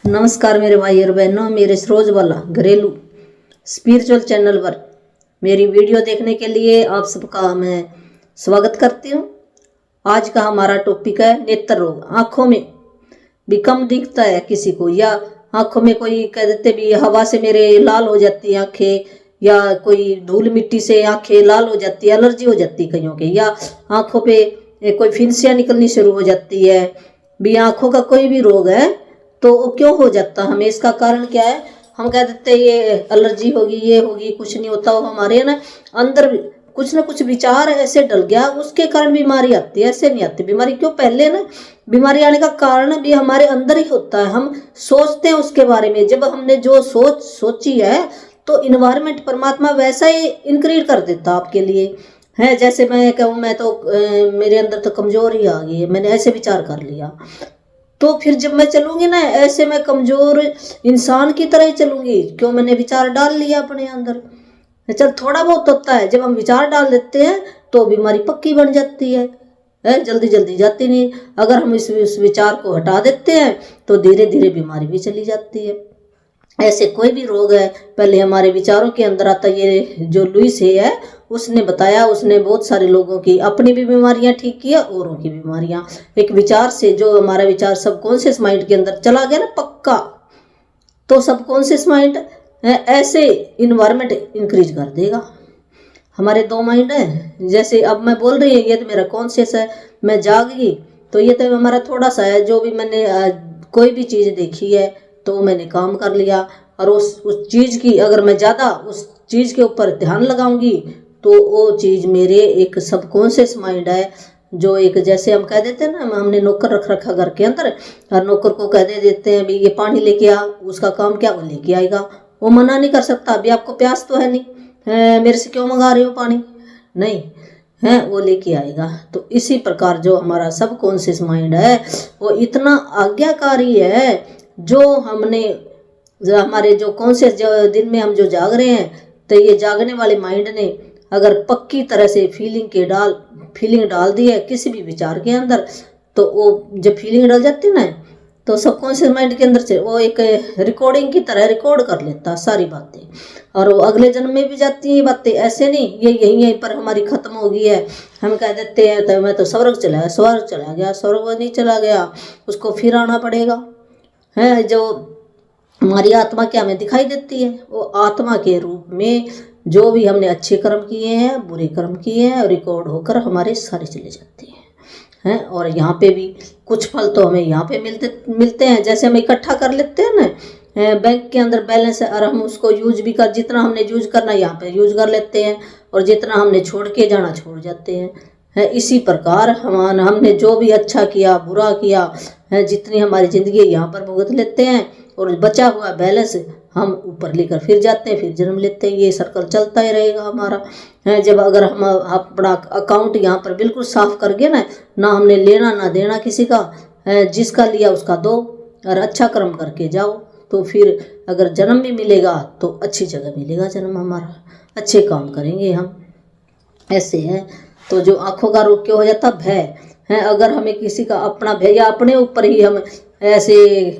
नमस्कार मेरे भाई और बहनों, मेरे सरोजबाला घरेलू स्पिरिचुअल चैनल पर मेरी वीडियो देखने के लिए आप सबका मैं स्वागत करती हूँ। आज का हमारा टॉपिक है नेत्र रोग। आँखों में भी कम दिखता है किसी को, या आँखों में कोई कह देते भी हवा से मेरे लाल हो जाती है आँखें, या कोई धूल मिट्टी से आँखें लाल हो जाती है, एलर्जी हो जाती है कईयों के, या आँखों पे कोई फिंसियाँ निकलनी शुरू हो जाती है। भी आँखों का कोई भी रोग है तो वो क्यों हो जाता, हमें इसका कारण क्या है? हम कह देते हैं ये एलर्जी होगी, ये होगी, कुछ नहीं होता। वो हमारे ना अंदर कुछ ना कुछ विचार ऐसे डल गया, उसके कारण बीमारी आती है। ऐसे नहीं आती बीमारी। क्यों? पहले ना बीमारी आने का कारण भी हमारे अंदर ही होता है। हम सोचते हैं उसके बारे में। जब हमने जो सोची है तो इन्वायरमेंट परमात्मा वैसा ही इंक्रीज कर देता आपके लिए है। जैसे मैं कहूँ, मैं तो मेरे अंदर तो कमजोरी आ गई है, मैंने ऐसे विचार कर लिया, तो फिर जब मैं चलूंगी ना ऐसे मैं कमजोर इंसान की तरह ही चलूंगी। क्यों? मैंने विचार डाल लिया अपने अंदर। चल थोड़ा बहुत होता है, जब हम विचार डाल देते हैं तो बीमारी पक्की बन जाती है, जल्दी जल्दी जाती नहीं। अगर हम इस विचार को हटा देते हैं तो धीरे धीरे बीमारी भी चली जाती है। ऐसे कोई भी रोग है पहले हमारे विचारों के अंदर आता। ये जो लुइस है उसने बताया, उसने बहुत सारे लोगों की अपनी भी बीमारियां ठीक किया, औरों की बीमारियां। एक विचार से, जो हमारा विचार सबकॉन्शियस माइंड के अंदर चला गया ना पक्का, तो सबकॉन्शियस माइंड ऐसे इन्वायरमेंट इंक्रीज कर देगा। हमारे दो माइंड है। जैसे अब मैं बोल रही है, ये तो मेरा कॉन्शियस है, मैं जाग गई तो ये तो हमारा थोड़ा सा है। जो भी मैंने कोई भी चीज़ देखी है तो मैंने काम कर लिया, और उस चीज़ की अगर मैं ज़्यादा उस चीज़ के ऊपर ध्यान लगाऊंगी तो वो चीज़ मेरे एक सबकॉन्शियस माइंड है, जो एक जैसे हम कह देते हैं ना, हमने नौकर रख रखा घर के अंदर, और नौकर को कह देते हैं भी ये पानी लेके आ, उसका काम क्या वो लेके आएगा। वो मना नहीं कर सकता, अभी आपको प्यास तो है नहीं, मेरे से क्यों मंगा रहे हो पानी, नहीं है, वो लेके आएगा। तो इसी प्रकार जो हमारा सबकॉन्शियस माइंड है वो इतना आज्ञाकारी है। जो हमने हमारे जो कॉन्शियस दिन में हम जो जाग रहे हैं, तो ये जागने वाले माइंड ने अगर पक्की तरह से फीलिंग डाल दी है किसी भी विचार के अंदर, तो वो जब फीलिंग डाल जाती है ना, तो सबकॉन्शियस माइंड के अंदर से वो एक रिकॉर्डिंग की तरह रिकॉर्ड कर लेता है सारी बातें, और वो अगले जन्म में भी जाती हैं बातें। ऐसे नहीं ये यहीं पर हमारी खत्म हो गई है, हम कह देते हैं तो मैं तो स्वर्ग चला गया, स्वर्ग नहीं चला गया, उसको फिर आना पड़ेगा है। जो हमारी आत्मा क्या हमें दिखाई देती है, वो आत्मा के रूप में जो भी हमने अच्छे कर्म किए हैं, बुरे कर्म किए हैं, रिकॉर्ड होकर हमारे सारे चले जाते हैं। और यहाँ पे भी कुछ फल तो हमें यहाँ पे मिलते हैं। जैसे हम इकट्ठा कर लेते हैं ना, बैंक के अंदर बैलेंस है, और हम उसको यूज भी कर, जितना हमने यूज करना यहाँ पे यूज कर लेते हैं, और जितना हमने छोड़ के जाना छोड़ जाते हैं। इसी प्रकार हमने जो भी अच्छा किया बुरा किया है, जितनी हमारी ज़िंदगी यहाँ पर भुगत लेते हैं, और बचा हुआ बैलेंस हम ऊपर लेकर फिर जाते हैं, फिर जन्म लेते हैं। ये सर्कल चलता ही रहेगा हमारा है। जब अगर हम अपना अकाउंट यहाँ पर बिल्कुल साफ कर गए ना हमने लेना ना देना किसी का, जिसका लिया उसका दो, और अच्छा कर्म करके जाओ, तो फिर अगर जन्म भी मिलेगा तो अच्छी जगह मिलेगा जन्म हमारा, अच्छे काम करेंगे हम। ऐसे है। तो जो आँखों का रोग क्यों हो जाता? भय है। अगर हमें किसी का अपना भय, या अपने ऊपर ही हम ऐसे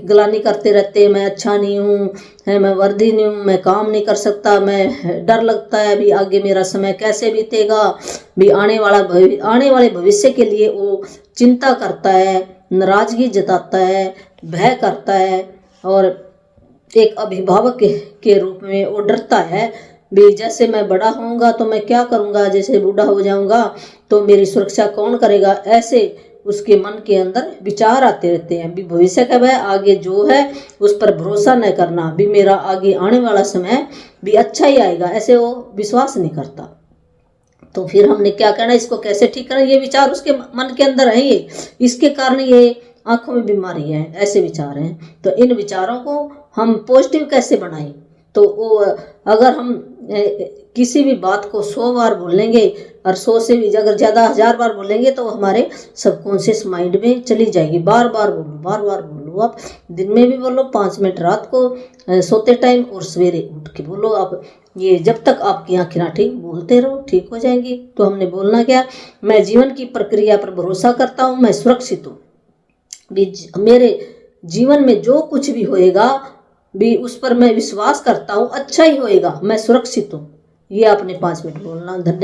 गलानी करते रहते हैं, मैं अच्छा नहीं हूँ, मैं वर्दी नहीं हूँ, मैं काम नहीं कर सकता, मैं डर लगता है भी आगे मेरा समय कैसे बीतेगा, भी आने वाले भविष्य के लिए वो चिंता करता है, नाराजगी जताता है, भय करता है, और एक अभिभावक के रूप में वो डरता है भी जैसे मैं बड़ा होऊंगा तो मैं क्या करूंगा, जैसे बूढ़ा हो जाऊंगा तो मेरी सुरक्षा कौन करेगा। ऐसे उसके मन के अंदर विचार आते रहते हैं। भी भविष्य का भय, आगे जो है उस पर भरोसा न करना, भी मेरा आगे आने वाला समय भी अच्छा ही आएगा, ऐसे वो विश्वास नहीं करता। तो फिर हमने क्या करना, इसको कैसे ठीक करना? ये विचार उसके मन के अंदर है, ये इसके कारण ये आंखों में बीमारी है, ऐसे विचार हैं। तो इन विचारों को हम पॉजिटिव कैसे बनाएं? तो वो अगर हम किसी भी बात को 100 बार बोलेंगे, और 100 से भी अगर ज़्यादा 1000 बार बोलेंगे तो हमारे सबकॉन्शियस माइंड में चली जाएगी। बार बार बोलो, आप दिन में भी बोलो, 5 मिनट रात को सोते टाइम, और सवेरे उठ के बोलो आप। ये जब तक आपकी आँखें ना ठीक, बोलते रहो, ठीक हो जाएंगी। तो हमने बोलना क्या? मैं जीवन की प्रक्रिया पर भरोसा करता हूँ, मैं सुरक्षित हूँ। मेरे जीवन में जो कुछ भी होएगा भी उस पर मैं विश्वास करता हूँ अच्छा ही होएगा, मैं सुरक्षित हूँ। ये आपने 5 मिनट बोलना। धन्यवाद।